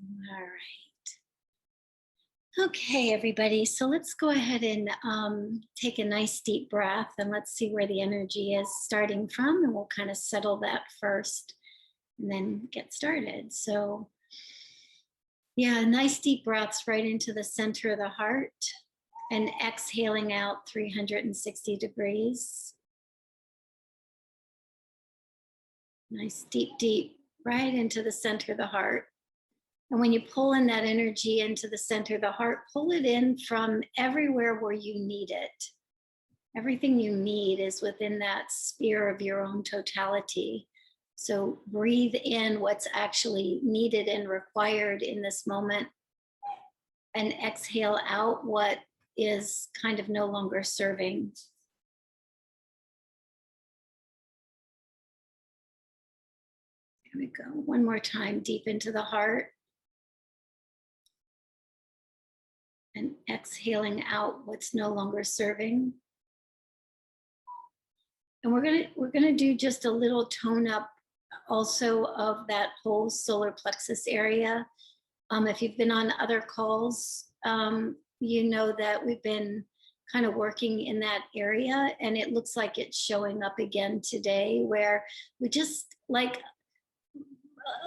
All right. Okay, everybody. So let's go ahead and take a nice deep breath and let's see where the energy is starting from. And we'll kind of settle that first and then get started. So, yeah, nice deep breaths right into the center of the heart and exhaling out 360 degrees. Nice deep, right into the center of the heart. And when you pull in that energy into the center of the heart, pull it in from everywhere where you need it. Everything you need is within that sphere of your own totality. So breathe in what's actually needed and required in this moment, and exhale out what is kind of no longer serving. Here we go. One more time, deep into the heart. And exhaling out what's no longer serving. And we're gonna do just a little tone up also of that whole solar plexus area. If you've been on other calls, you know that we've been kind of working in that area, and it looks like it's showing up again today, where we just like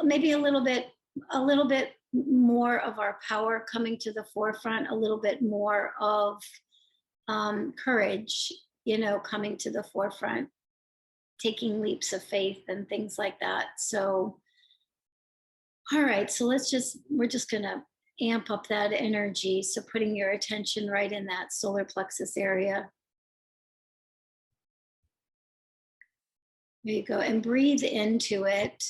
maybe a little bit more of our power coming to the forefront, a little bit more of courage, coming to the forefront, taking leaps of faith and things like that. So, all right, so we're just gonna amp up that energy. So putting your attention right in that solar plexus area. There you go, and breathe into it.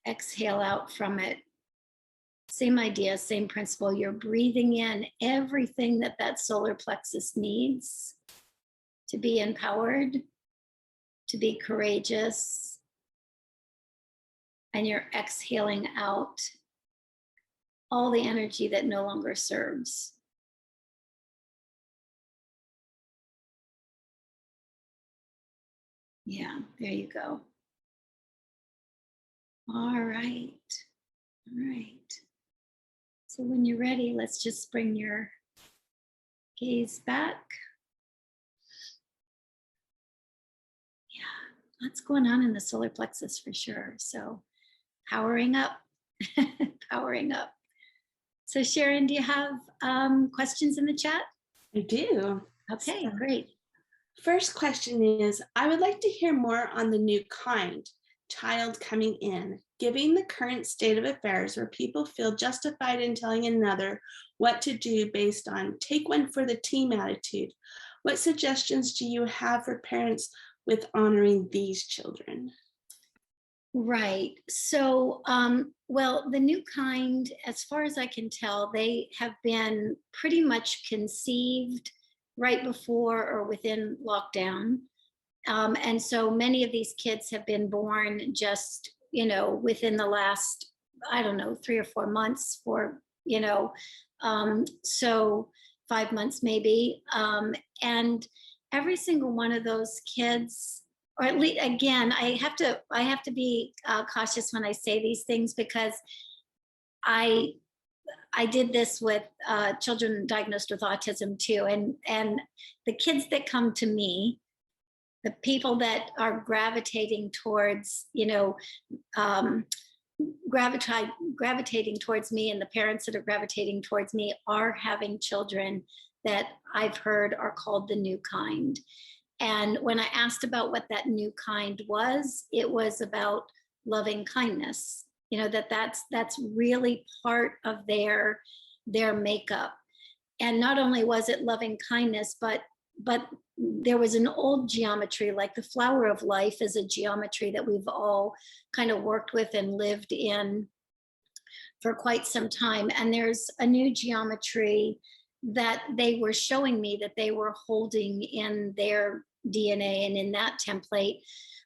Exhale out from it. Same idea, same principle. You're breathing in everything that solar plexus needs to be empowered, to be courageous, and you're exhaling out all the energy that no longer serves. Yeah, there you go. All right. All right. So when you're ready, let's just bring your gaze back. Yeah, lots going on in the solar plexus for sure. So powering up, powering up. So Sharon, do you have questions in the chat? I do. Okay, great. First question is, I would like to hear more on the new kind, child coming in, given the current state of affairs where people feel justified in telling another what to do based on take one for the team attitude. What suggestions do you have for parents with honoring these children? Right. So, well, the new kind, as far as I can tell, they have been pretty much conceived right before or within lockdown. And so many of these kids have been born just, within the last, I don't know, 3 or 4 months, so 5 months maybe. And every single one of those kids, or at least, again, I have to be cautious when I say these things, because I did this with children diagnosed with autism too, and the kids that come to me, the people that are gravitating towards, gravitating towards me, and the parents that are gravitating towards me are having children that I've heard are called the new kind. And when I asked about what that new kind was, it was about loving kindness. That's really part of their makeup. And not only was it loving kindness, but there was an old geometry, like the flower of life is a geometry that we've all kind of worked with and lived in for quite some time. And there's a new geometry that they were showing me that they were holding in their DNA and in that template,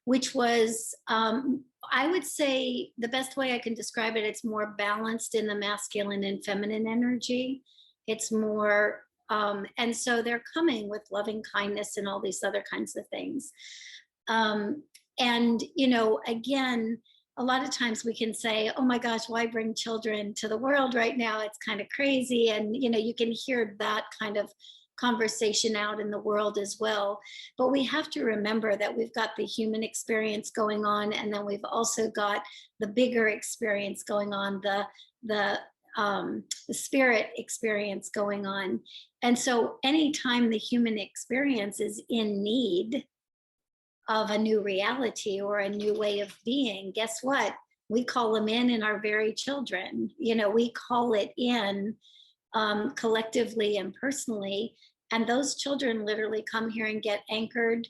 which was, I would say, the best way I can describe it, it's more balanced in the masculine and feminine energy. It's more, and so they're coming with loving kindness and all these other kinds of things. And, again, a lot of times we can say, oh my gosh, why bring children to the world right now? It's kind of crazy. And, you can hear that kind of conversation out in the world as well. But we have to remember that we've got the human experience going on, and then we've also got the bigger experience going on, the spirit experience going on. And so anytime the human experience is in need of a new reality or a new way of being, guess what? We call them in our very children. We call it in collectively and personally. And those children literally come here and get anchored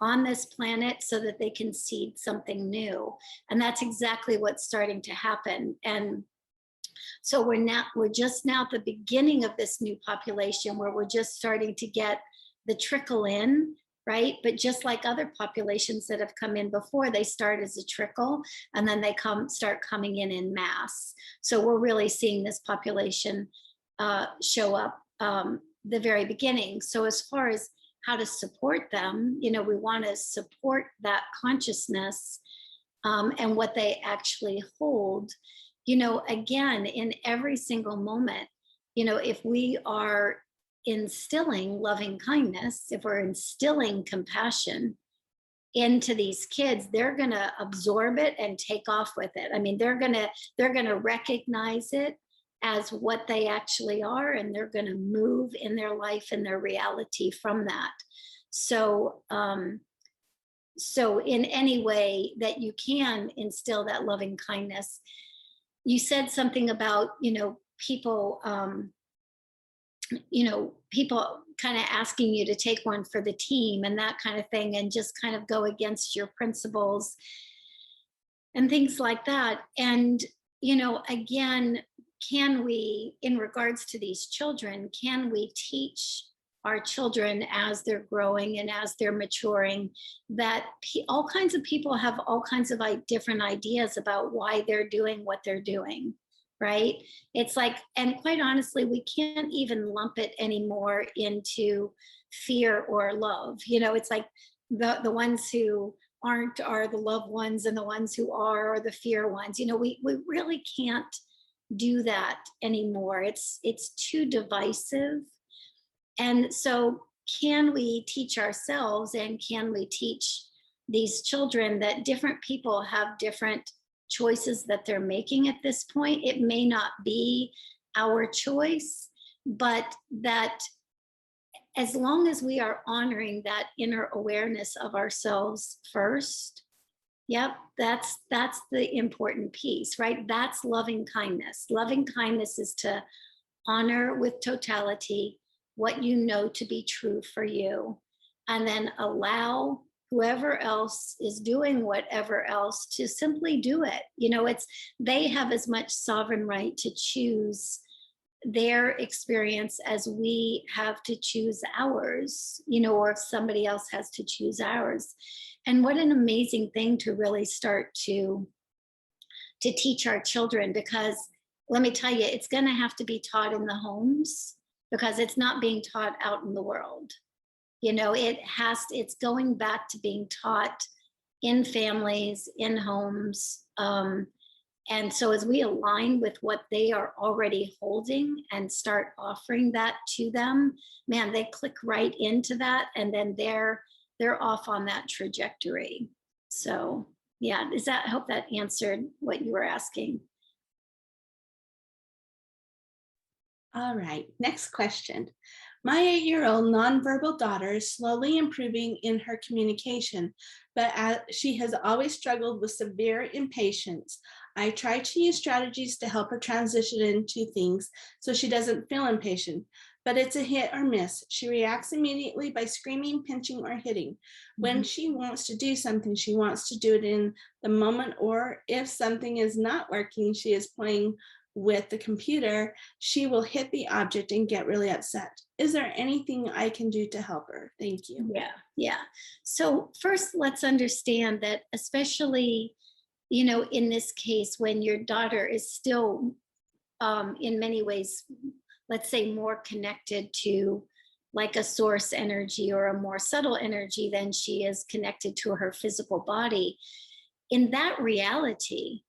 on this planet so that they can seed something new. And that's exactly what's starting to happen. And so we're just now at the beginning of this new population where we're just starting to get the trickle in, right? But just like other populations that have come in before, they start as a trickle and then they start coming in mass. So we're really seeing this population show up the very beginning. So as far as how to support them, we want to support that consciousness and what they actually hold. Again, in every single moment, if we are instilling loving kindness, if we're instilling compassion into these kids, they're going to absorb it and take off with it. I mean, they're going to recognize it as what they actually are, and they're going to move in their life and their reality from that. So in any way that you can instill that loving kindness. You said something about people people kind of asking you to take one for the team and that kind of thing, and just kind of go against your principles and things like that. And again, can we, in regards to these children, can we teach our children as they're growing and as they're maturing that all kinds of people have all kinds of different ideas about why they're doing what they're doing, right? It's like, and quite honestly, we can't even lump it anymore into fear or love. It's like the ones who aren't are the loved ones, and the ones who are the fear ones. We really can't do that anymore. It's too divisive. And so can we teach ourselves, and can we teach these children that different people have different choices that they're making at this point? It may not be our choice, but that as long as we are honoring that inner awareness of ourselves first, yep, that's the important piece, right? That's loving kindness. Loving kindness is to honor with totality what you know to be true for you, and then allow whoever else is doing whatever else to simply do it. They have as much sovereign right to choose their experience as we have to choose ours, or if somebody else has to choose ours. And what an amazing thing to really start to teach our children, because let me tell you, it's going to have to be taught in the homes, because it's not being taught out in the world. It's going back to being taught in families, in homes. And so as we align with what they are already holding and start offering that to them, man, they click right into that, and then they're off on that trajectory. So yeah, I hope that answered what you were asking. All right, next question. My 8-year-old nonverbal daughter is slowly improving in her communication, but she has always struggled with severe impatience. I try to use strategies to help her transition into things so she doesn't feel impatient, but it's a hit or miss. She reacts immediately by screaming, pinching, or hitting. When she wants to do something, she wants to do it in the moment, or if something is not working, she is playing with the computer, she will hit the object and get really upset. Is there anything I can do to help her? Thank you. Yeah. So first, let's understand that, especially, in this case, when your daughter is still, in many ways, let's say, more connected to like a source energy or a more subtle energy than she is connected to her physical body, in that reality,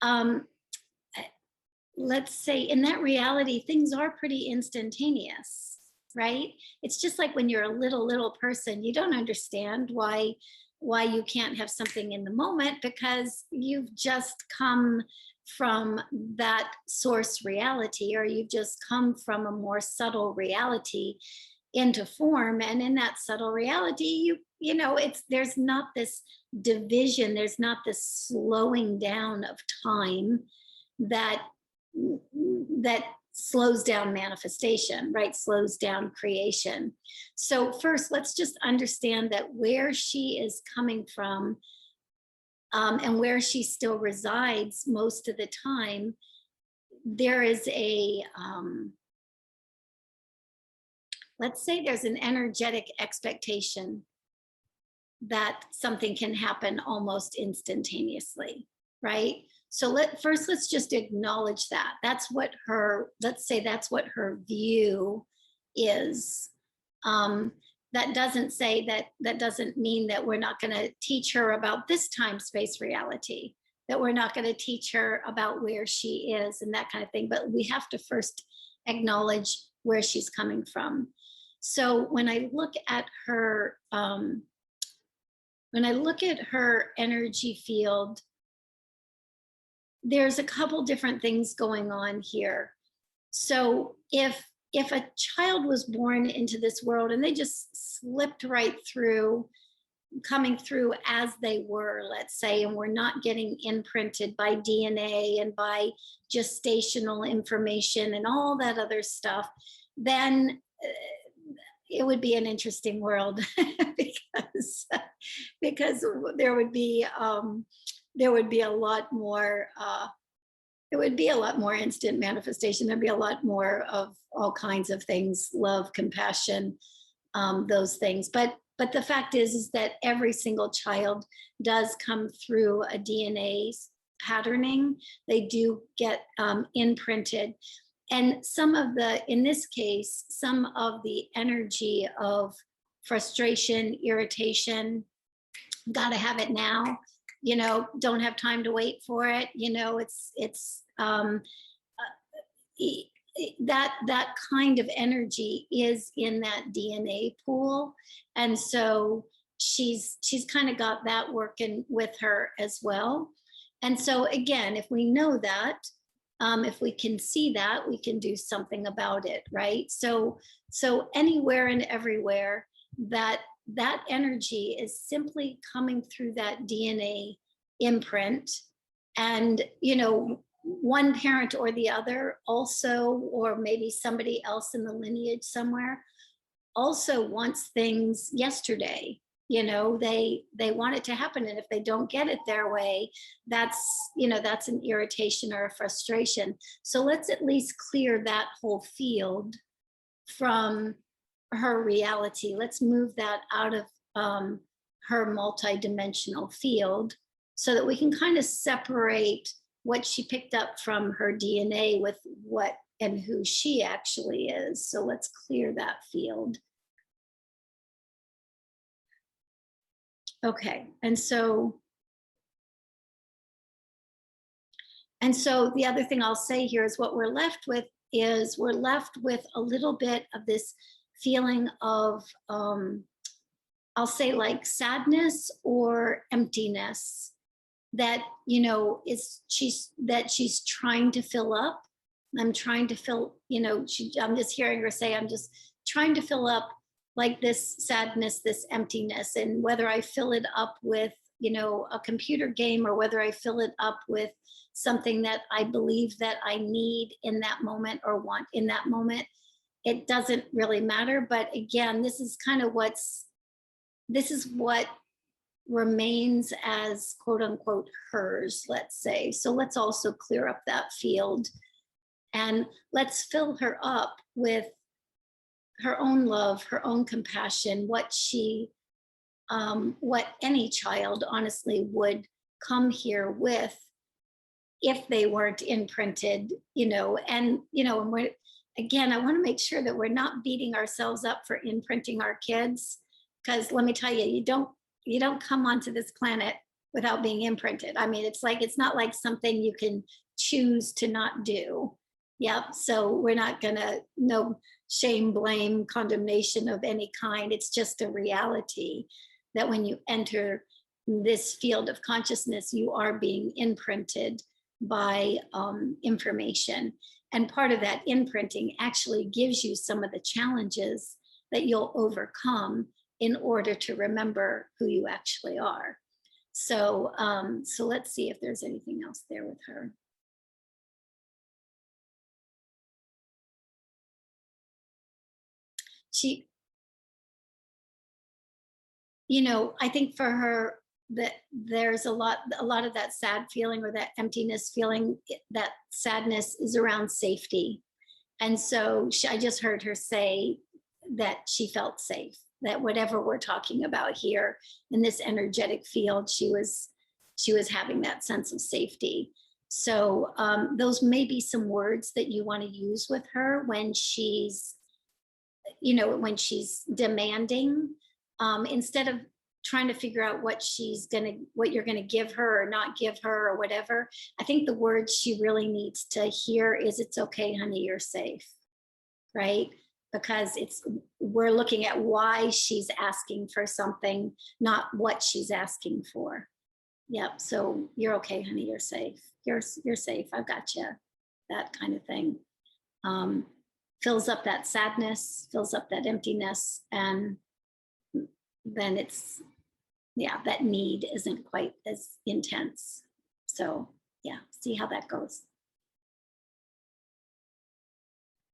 um, let's say in that reality, things are pretty instantaneous, right? It's just like when you're a little person, you don't understand why you can't have something in the moment, because you've just come from that source reality, or you've just come from a more subtle reality into form. And in that subtle reality, you know, it's, there's not this division, there's not this slowing down of time that that slows down manifestation, right? Slows down creation. So first, let's just understand that where she is coming from, and where she still resides most of the time, there is a, let's say there's an energetic expectation that something can happen almost instantaneously, right? So let's just acknowledge that. That's what her, let's say that's what her view is. That doesn't say that doesn't mean that we're not going to teach her about this time space reality, that we're not going to teach her about where she is and that kind of thing. But we have to first acknowledge where she's coming from. So when I look at her, energy field, there's a couple different things going on here. So if a child was born into this world and they just slipped right through, coming through as they were, let's say, and we're not getting imprinted by DNA and by gestational information and all that other stuff, then it would be an interesting world because there would be a lot more, it would be a lot more instant manifestation. There'd be a lot more of all kinds of things, love, compassion, those things. But the fact is that every single child does come through a DNA patterning. They do get imprinted. And some of the, in this case, some of the energy of frustration, irritation, gotta have it now, you know, don't have time to wait for it, you know, that kind of energy is in that DNA pool. And so she's kind of got that working with her as well. And so again, if we know that, if we can see that, we can do something about it, right? So anywhere and everywhere that energy is simply coming through that DNA imprint, and you know, one parent or the other also, or maybe somebody else in the lineage somewhere, also wants things yesterday. You know, they want it to happen, and if they don't get it their way, that's, you know, that's an irritation or a frustration. So let's at least clear that whole field from her reality. Let's move that out of her multidimensional field so that we can kind of separate what she picked up from her DNA with what and who she actually is. So let's clear that field. Okay, and so the other thing I'll say here is what we're left with is we're left with a little bit of this feeling of, I'll say like sadness or emptiness that, you know, she's trying to fill up. I'm trying to fill, you know, I'm just hearing her say, I'm just trying to fill up like this sadness, this emptiness. And whether I fill it up with, you know, a computer game, or whether I fill it up with something that I believe that I need in that moment or want in that moment, it doesn't really matter. But again, this is what remains as quote unquote hers, let's say. So let's also clear up that field and let's fill her up with her own love, her own compassion, what any child honestly would come here with if they weren't imprinted, you know. And we're, again, I want to make sure that we're not beating ourselves up for imprinting our kids, because let me tell you, you don't come onto this planet without being imprinted. I mean, it's not like something you can choose to not do. Yep. So we're not gonna, no shame, blame, condemnation of any kind. It's just a reality that when you enter this field of consciousness, you are being imprinted by information. And part of that imprinting actually gives you some of the challenges that you'll overcome in order to remember who you actually are. So, so let's see if there's anything else there with her. She, you know, I think for her that there's a lot of that sad feeling or that emptiness feeling, that sadness is around safety. And so I just heard her say that she felt safe, that whatever we're talking about here in this energetic field, she was having that sense of safety. So those may be some words that you want to use with her when she's, you know, when she's demanding, instead of trying to figure out what you're gonna give her or not give her or whatever. I think the words she really needs to hear is, "It's okay, honey, you're safe," right? Because we're looking at why she's asking for something, not what she's asking for. Yep. So you're okay, honey, you're safe. You're safe. I've got you. That kind of thing. Fills up that sadness, fills up that emptiness, and then it's, yeah, that need isn't quite as intense. So yeah, see how that goes.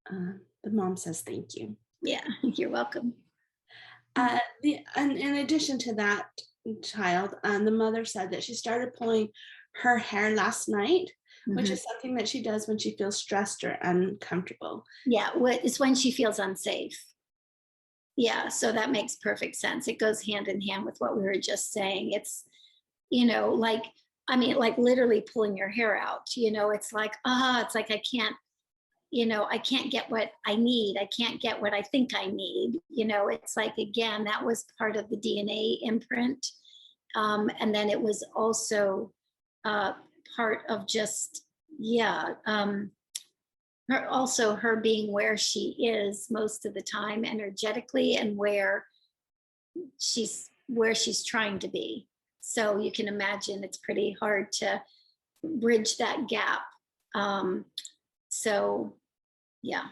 The mom says thank you. Yeah, you're welcome. In addition to that child, the mother said that she started pulling her hair last night, which is something that she does when she feels stressed or uncomfortable. Yeah, it's when she feels unsafe. Yeah, so that makes perfect sense. It goes hand in hand with what we were just saying. It's, you know, like, I mean, like literally pulling your hair out, you know, it's like, it's like I can't, you know, I can't get what I need. I can't get what I think I need. You know, it's like, again, that was part of the DNA imprint. And then it was also part of just, yeah, her being where she is most of the time energetically, and where she's trying to be. So you can imagine it's pretty hard to bridge that gap. So yeah.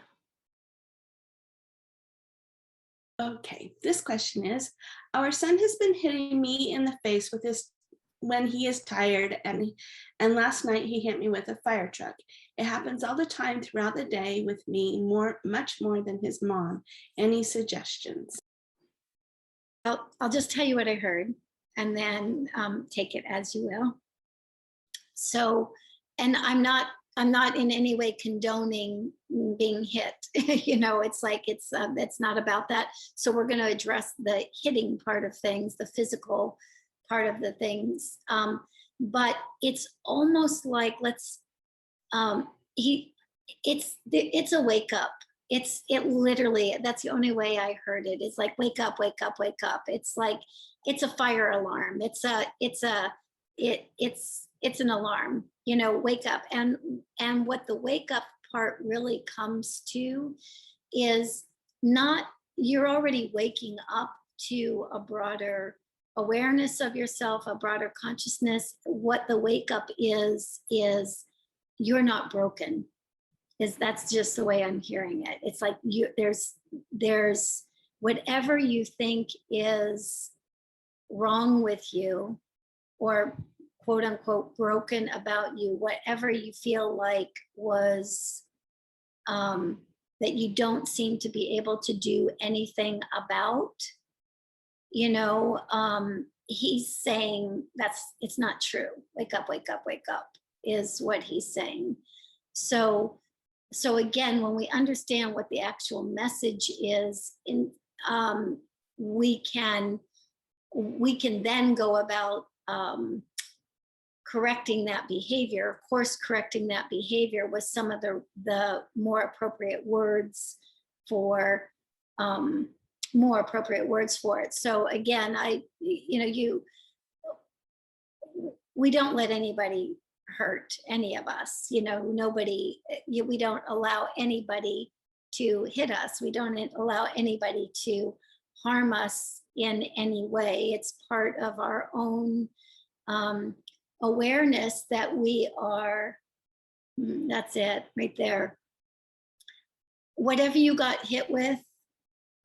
Okay, this question is, our son has been hitting me in the face with his when he is tired, and last night he hit me with a fire truck. It happens all the time throughout the day with me, much more than his mom. Any suggestions? I'll just tell you what I heard, and then take it as you will. So, and I'm not in any way condoning being hit. You know, it's like it's not about that. So we're going to address the hitting part of things, the physical part of the things. But it's almost like it's a wake up. It literally, that's the only way I heard it. It's like, wake up, wake up, wake up. It's like, it's a fire alarm. It's an alarm, you know, wake up. And what the wake up part really comes to is not, you're already waking up to a broader awareness of yourself, a broader consciousness. What the wake up is you're not broken. That's just the way I'm hearing it. It's like there's whatever you think is wrong with you, or quote unquote broken about you, whatever you feel like was that you don't seem to be able to do anything about, you know, he's saying it's not true. Wake up, wake up, wake up is what he's saying. So again, when we understand what the actual message is, we can then go about correcting that behavior. Of course, correcting that behavior with some of the more appropriate words for it. So again, we don't let anybody hurt any of us. Nobody, we don't allow anybody to hit us. We don't allow anybody to harm us in any way. It's part of our own awareness that we are, that's it right there. Whatever you got hit with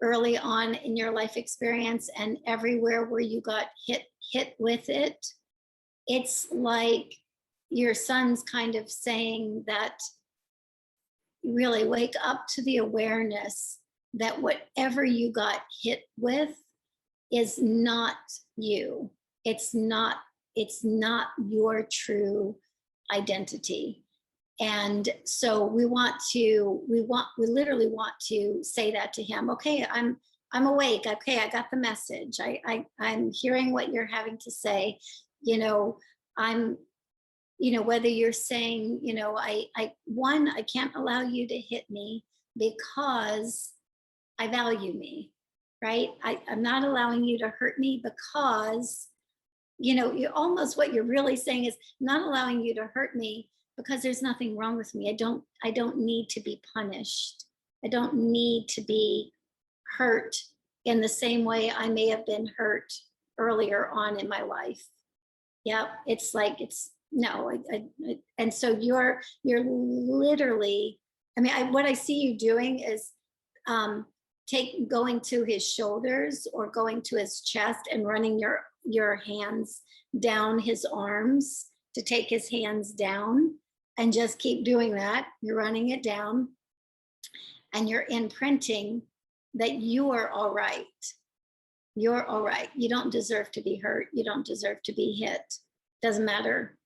early on in your life experience, and everywhere where you got hit with it, it's like your son's kind of saying that, really wake up to the awareness that whatever you got hit with is not you. It's not your true identity. And so we literally want to say that to him. Okay, I'm awake. Okay, I got the message. I'm hearing what you're having to say. I'm, whether you're saying, I can't allow you to hit me because I value me, right? I'm not allowing you to hurt me because, you almost, what you're really saying is, not allowing you to hurt me because there's nothing wrong with me. I don't need to be punished. I don't need to be hurt in the same way I may have been hurt earlier on in my life. Yep, it's like, no, and so you're literally, what I see you doing is going to his shoulders or going to his chest and running your hands down his arms to take his hands down, and just keep doing that. You're running it down and you're imprinting that you are all right. You're all right. You don't deserve to be hurt. You don't deserve to be hit. Doesn't matter,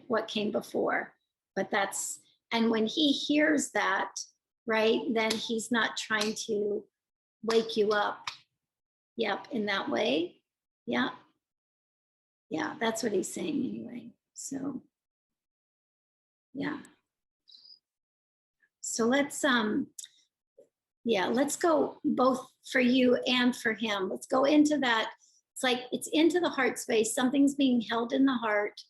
what came before. But and when he hears that, right, then he's not trying to wake you up. Yep, in that way. Yeah. Yeah, that's what he's saying anyway. So, yeah. So let's go both for you and for him. Let's go into that. It's like, it's into the heart space. Something's being held in the heart,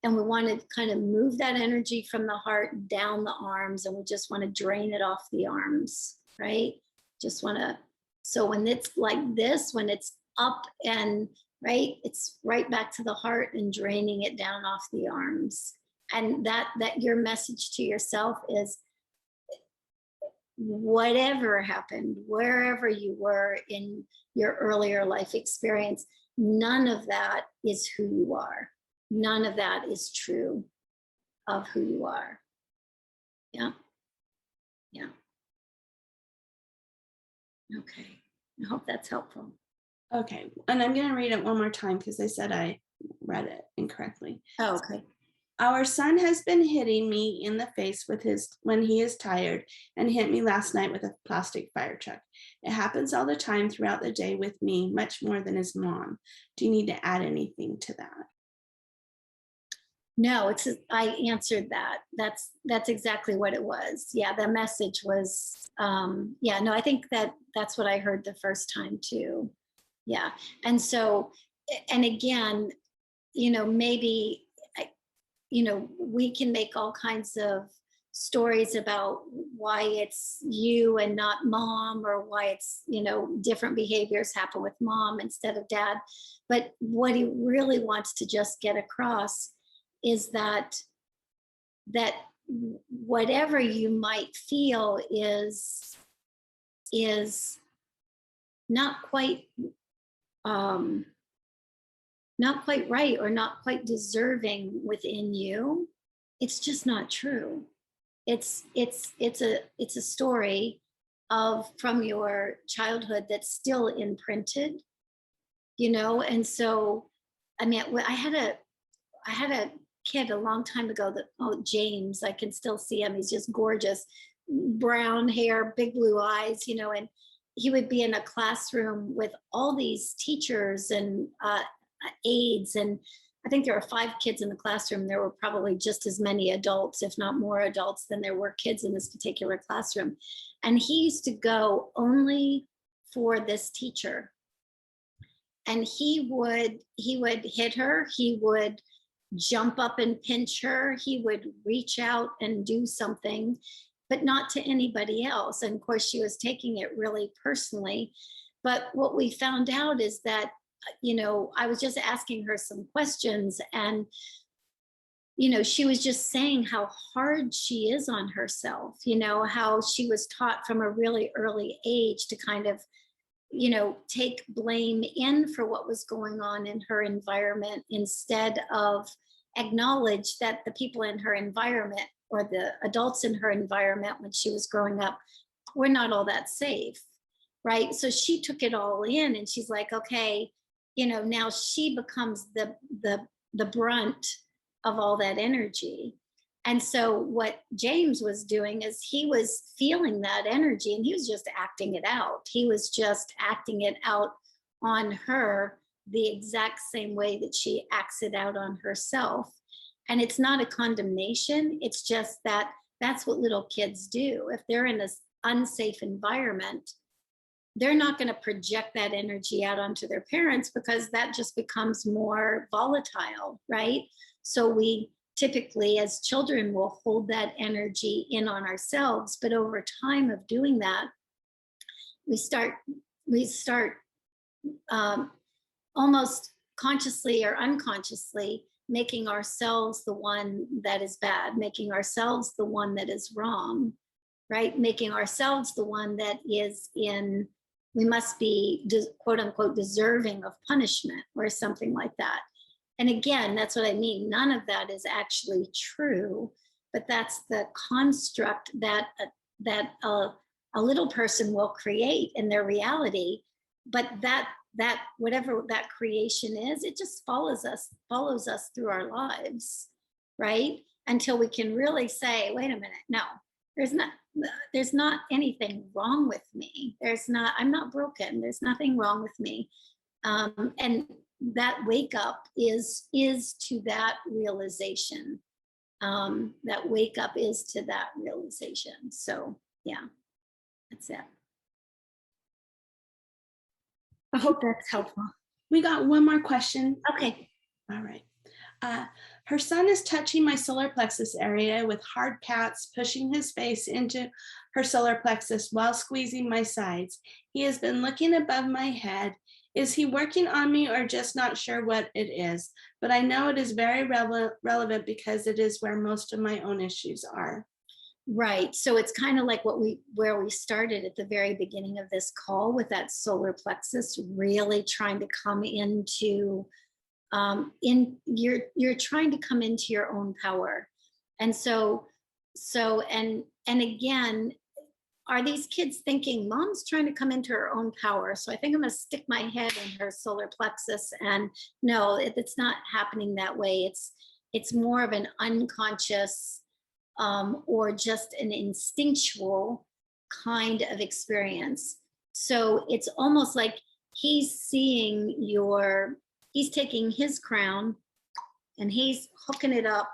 and we want to kind of move that energy from the heart down the arms, and we just want to drain it off the arms, right? Just want to, so when it's like this, when it's up and right, it's right back to the heart and draining it down off the arms. And that your message to yourself is, whatever happened, wherever you were in your earlier life experience, none of that is who you are. None of that is true of who you are. Yeah. Yeah. Okay. I hope that's helpful. Okay, and I'm going to read it one more time because they said I read it incorrectly. Oh, okay. Our son has been hitting me in the face when he is tired, and hit me last night with a plastic fire truck. It happens all the time throughout the day with me, much more than his mom. Do you need to add anything to that? No, I answered that. That's exactly what it was. Yeah, the message was, yeah, no, I think that's what I heard the first time too. Yeah. And so, and again, maybe, we can make all kinds of stories about why it's you and not mom, or why it's, different behaviors happen with mom instead of dad. But what he really wants to just get across is that whatever you might feel is not quite right, or not quite deserving within you. It's just not true. It's a story from your childhood that's still imprinted, and so, I had a kid a long time ago James, I can still see him. He's just gorgeous, brown hair, big blue eyes, and he would be in a classroom with all these teachers and aides. And I think there were 5 kids in the classroom. There were probably just as many adults, if not more adults, than there were kids in this particular classroom. And he used to go only for this teacher. And he would hit her. He would jump up and pinch her. He would reach out and do something, but not to anybody else. And of course, she was taking it really personally. But what we found out is that, I was just asking her some questions, and she was just saying how hard she is on herself, how she was taught from a really early age to kind of, take blame in for what was going on in her environment instead of acknowledge that the people in her environment or the adults in her environment when she was growing up were not all that safe. Right. So she took it all in, and she's like, okay, now she becomes the brunt of all that energy. And so what James was doing is he was feeling that energy, and he was just acting it out. He was just acting it out on her the exact same way that she acts it out on herself. And it's not a condemnation. It's just that that's what little kids do. If they're in this unsafe environment, they're not going to project that energy out onto their parents, because that just becomes more volatile, right? So we typically, as children, will hold that energy in on ourselves. But over time of doing that, we start almost consciously or unconsciously making ourselves the one that is bad, making ourselves the one that is wrong, right? Making ourselves the one that is we must be quote unquote deserving of punishment or something like that. And again, that's what I mean. None of that is actually true, but that's the construct that a little person will create in their reality. But that whatever that creation is, it just follows us through our lives, right? Until we can really say, wait a minute, no, there's not anything wrong with me. I'm not broken. There's nothing wrong with me. And that wake up is to that realization. That wake up is to that realization. So yeah, that's it. I hope that's helpful. We got one more question. Okay. All right. Her son is touching my solar plexus area with hard pats, pushing his face into her solar plexus while squeezing my sides. He has been looking above my head. Is he working on me or just not sure what it is? But I know it is very relevant because it is where most of my own issues are. Right. So it's kind of like where we started at the very beginning of this call with that solar plexus, really trying to come into you're trying to come into your own power. And and again, are these kids thinking mom's trying to come into her own power, so I think I'm going to stick my head in her solar plexus? And no, it's not happening that way. It's more of an unconscious or just an instinctual kind of experience. So it's almost like he's taking his crown and he's hooking it up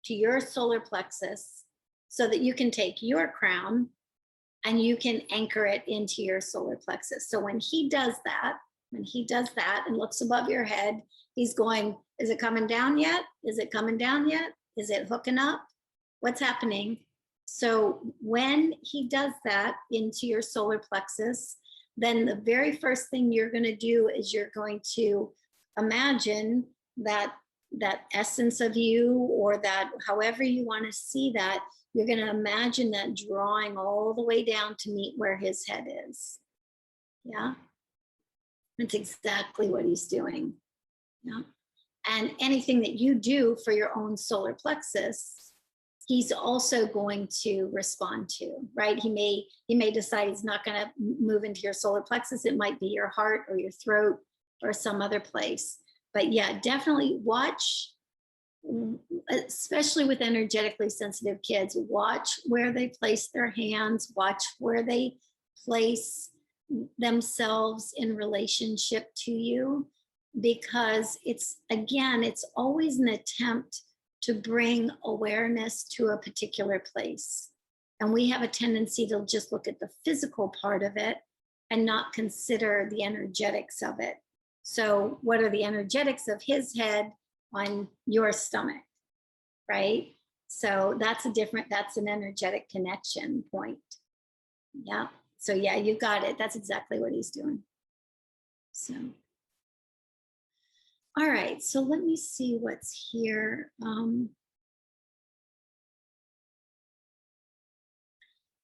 to your solar plexus so that you can take your crown and you can anchor it into your solar plexus. So when he does that and looks above your head, he's going, is it coming down yet? Is it coming down yet? Is it hooking up? What's happening? So when he does that into your solar plexus, then the very first thing you're going to do is you're going to imagine that essence of you, or that however you want to see that, you're going to imagine that drawing all the way down to meet where his head is. Yeah. That's exactly what he's doing. Yeah. And anything that you do for your own solar plexus, he's also going to respond to, right? He may decide he's not going to move into your solar plexus. It might be your heart or your throat or some other place. But yeah, definitely watch, especially with energetically sensitive kids, watch where they place their hands, watch where they place themselves in relationship to you, because it's always an attempt to bring awareness to a particular place. And we have a tendency to just look at the physical part of it and not consider the energetics of it. So what are the energetics of his head? on your stomach, right? So that's an energetic connection point. Yeah. So yeah, you got it. That's exactly what he's doing. So, all right. So let me see what's here.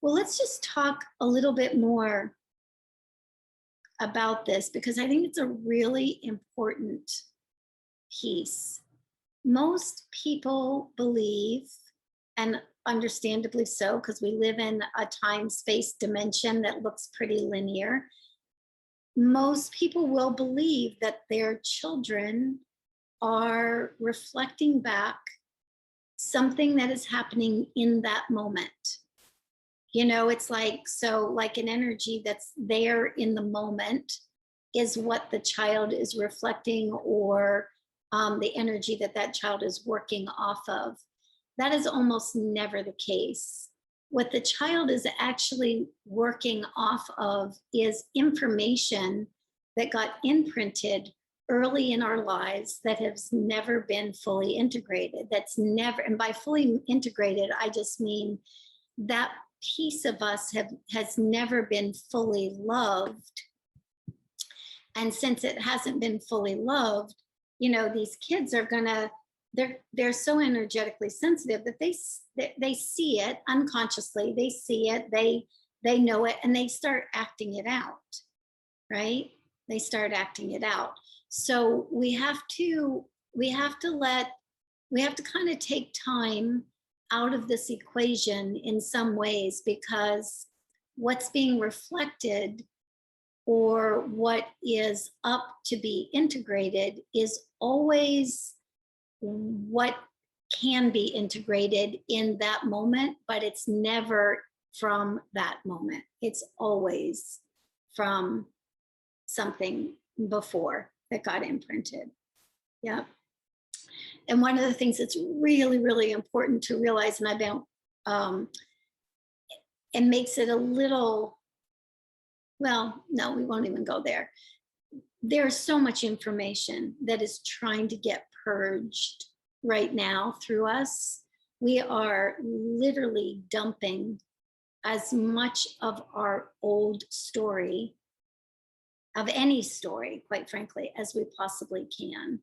Well, let's just talk a little bit more about this because I think it's a really important piece. Most people believe, and understandably so, because we live in a time space dimension that looks pretty linear. Most people will believe that their children are reflecting back something that is happening in that moment. You know, it's like, so like an energy that's there in the moment is what the child is reflecting, or the energy that that child is working off of. That is almost never the case. What the child is actually working off of is information that got imprinted early in our lives that has never been fully integrated. That's never, and by fully integrated, I just mean that piece of us has never been fully loved. And since it hasn't been fully loved, you know, these kids are gonna, they're so energetically sensitive that they see it unconsciously, they see it, they know it, and they start acting it out, right? They start acting it out. So we have to kind of take time out of this equation in some ways, because what's being reflected or what is up to be integrated is always what can be integrated in that moment, but it's never from that moment. It's always from something before that got imprinted. Yeah. And one of the things that's really, really important to realize, and I don't, it makes it a little, well, no, we won't even go there. There's so much information that is trying to get purged right now through us. We are literally dumping as much of our old story, of any story, quite frankly, as we possibly can.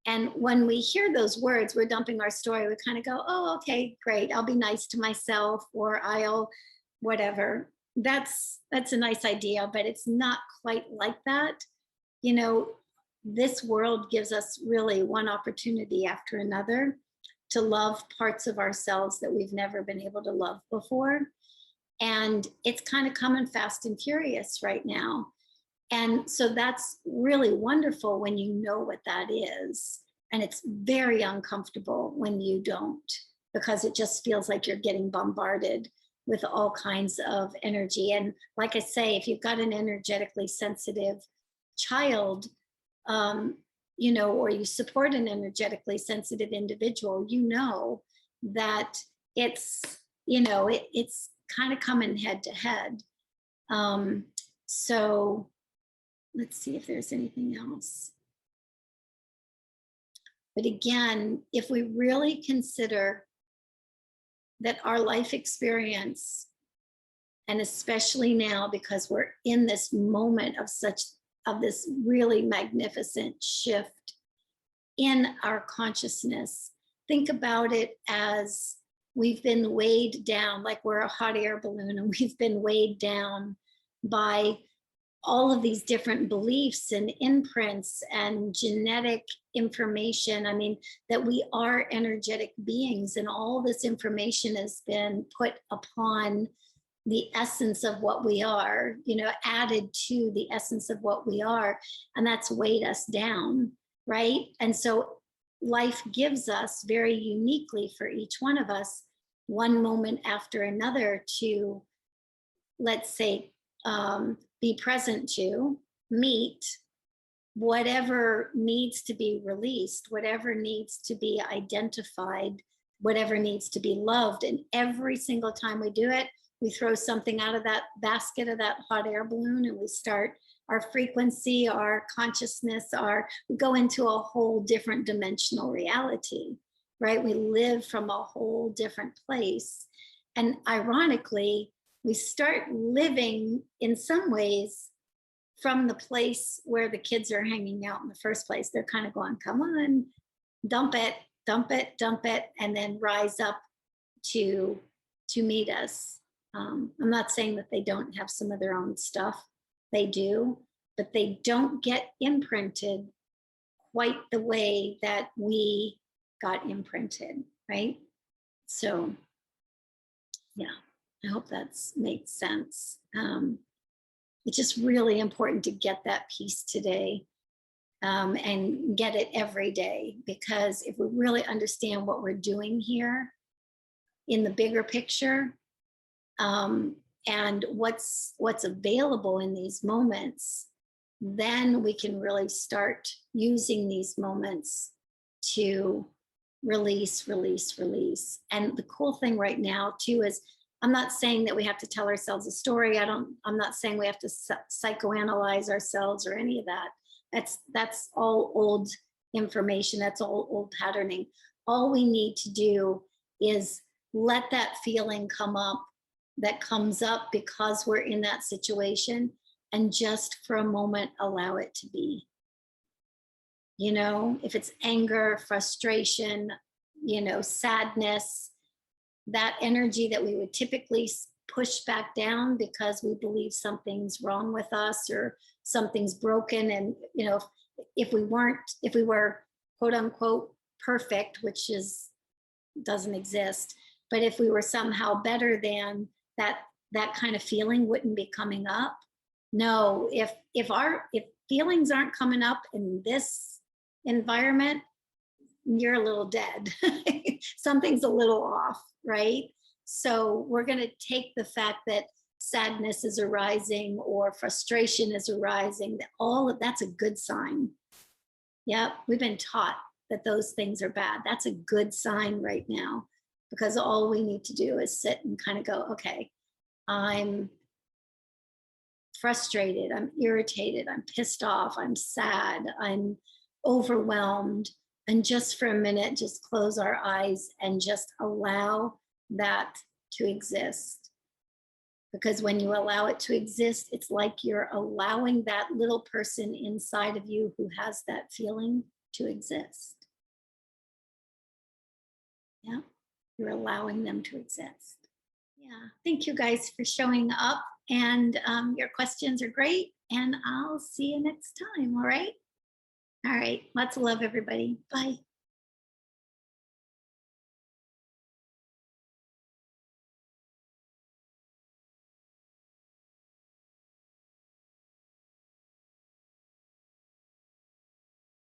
And when we hear those words, we're dumping our story, we kind of go, oh, okay, great. I'll be nice to myself, or I'll whatever. That's a nice idea, but it's not quite like that. You know, this world gives us really one opportunity after another to love parts of ourselves that we've never been able to love before. And it's kind of coming fast and furious right now. And so that's really wonderful when you know what that is. And it's very uncomfortable when you don't, because it just feels like you're getting bombarded with all kinds of energy. And like I say, if you've got an energetically sensitive child, you know, or you support an energetically sensitive individual, you know that it's, you know, it's kind of coming head to head. So let's see if there's anything else. But again, if we really consider that our life experience, and especially now because we're in this moment of this really magnificent shift in our consciousness, think about it as we've been weighed down, like we're a hot air balloon, and we've been weighed down by all of these different beliefs and imprints and genetic information. I mean, that we are energetic beings, and all this information has been put upon the essence of what we are, you know, added to the essence of what we are, and that's weighed us down, right? And so life gives us very uniquely for each one of us one moment after another to, let's say, be present to, meet whatever needs to be released, whatever needs to be identified, whatever needs to be loved. And every single time we do it, we throw something out of that basket of that hot air balloon, and we start our frequency, our consciousness, we go into a whole different dimensional reality, right? We live from a whole different place. And ironically, we start living in some ways from the place where the kids are hanging out in the first place. They're kind of going, come on, dump it, dump it, dump it, and then rise up to meet us. I'm not saying that they don't have some of their own stuff. They do, but they don't get imprinted quite the way that we got imprinted, right? So, yeah, I hope that's made sense. It's just really important to get that piece today, and get it every day, because if we really understand what we're doing here in the bigger picture, and what's available in these moments, then we can really start using these moments to release, release, release. And the cool thing right now too is, I'm not saying that we have to tell ourselves a story. I'm not saying we have to psychoanalyze ourselves or any of that. That's all old information. That's all old patterning. All we need to do is let that feeling come up that comes up because we're in that situation, and just for a moment allow it to be. You know, if it's anger, frustration, sadness, that energy that we would typically push back down because we believe something's wrong with us or something's broken. And if we were quote unquote perfect, which doesn't exist, but if we were somehow better than that kind of feeling wouldn't be coming up. No, if feelings aren't coming up in this environment, you're a little dead. Something's a little off, right? So we're going to take the fact that sadness is arising or frustration is arising, that's a good sign. Yeah, we've been taught that those things are bad. That's a good sign right now, because all we need to do is sit and kind of go, okay, I'm frustrated, I'm irritated, I'm pissed off, I'm sad, I'm overwhelmed. And just for a minute, just close our eyes and just allow that to exist. Because when you allow it to exist, it's like you're allowing that little person inside of you who has that feeling to exist. Yeah, you're allowing them to exist. Yeah, thank you guys for showing up, and your questions are great, and I'll see you next time. All right, lots of love, everybody. Bye.